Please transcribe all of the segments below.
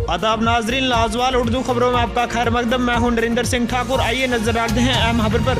आदाब नाजरीन, लाजवाल उर्दू खबरों में आपका खैर मकदम। मैं हूं नरेंद्र सिंह ठाकुर। आइए नजर डालते हैं अहम खबर पर।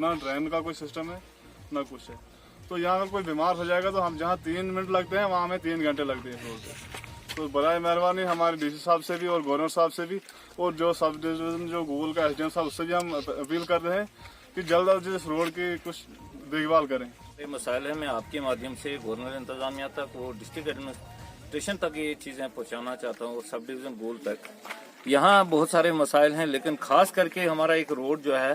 ना ड्रेन का कोई सिस्टम है ना कुछ है। तो यहाँ अगर कोई बीमार हो जाएगा तो हम जहाँ 3 मिनट लगते हैं वहाँ हमें 3 घंटे लगते हैं इस रोड पे। तो बराए मेहरबानी हमारे डीसी साहब से भी और गवर्नर साहब से भी और जो सब डिवीजन जो गूगल का एसडीएम साहब उससे भी हम अपील कर रहे हैं कि जल्द अज जल्द इस रोड की कुछ देखभाल करें। ये मसाइल है, मैं आपके माध्यम से गवर्नर इंतजामिया तक और डिस्ट्रिक्ट एडमिनिस्ट्रेशन तक ये चीज़ें पहुंचाना चाहता हूँ और सब डिवीज़न गोल तक। यहाँ बहुत सारे मसाइल हैं, लेकिन खास करके हमारा एक रोड जो है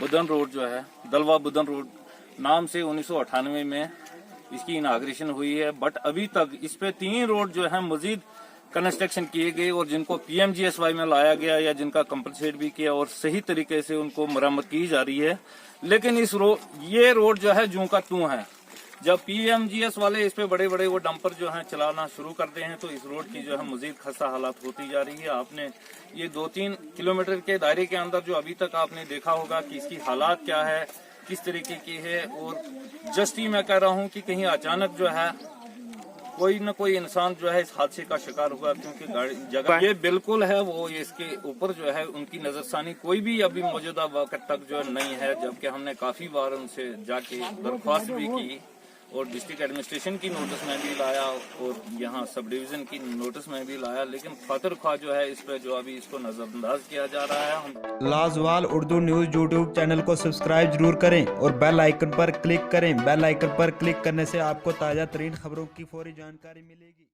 बुदन रोड जो है, दलवा बुदन रोड नाम से 1998 में इसकी इनाग्रेशन हुई है। बट अभी तक इस पे 3 रोड जो है मजीद कंस्ट्रक्शन किए गए और जिनको PMGSY में लाया गया या जिनका कंपनसेट भी किया और सही तरीके से उनको मरम्मत की जा रही है। लेकिन ये रोड जो है जूं का तूं है। जब PMGS वाले इस पे बड़े बड़े वो डंपर जो हैं चलाना शुरू करते हैं तो इस रोड की जो है मजीद खस्ता हालात होती जा रही है। आपने ये 2-3 किलोमीटर के दायरे के अंदर जो अभी तक आपने देखा होगा कि इसकी हालात क्या है, किस तरीके की है। और जस्ट ही मैं कह रहा हूँ कि कहीं अचानक जो है कोई न कोई इंसान जो है इस हादसे का शिकार हुआ, क्योंकि गाड़ी जगह ये बिल्कुल है वो इसके ऊपर जो है उनकी नजरसानी कोई भी अभी मौजूदा वक्त तक जो नहीं है। जबकि हमने काफी बार उनसे जाके दरख्वास्त भी की और डिस्ट्रिक्ट एडमिनिस्ट्रेशन की नोटिस में भी लाया और यहाँ सब डिवीजन की नोटिस में भी लाया, लेकिन खातिर ख्वाह जो है इस पे जो अभी इसको नजरअंदाज किया जा रहा है। लाजवाल उर्दू न्यूज यूट्यूब चैनल को सब्सक्राइब जरूर करें और बेल आइकन पर क्लिक करें। बेल आइकन पर क्लिक करने से आपको ताज़ा तरीन खबरों की फौरी जानकारी मिलेगी।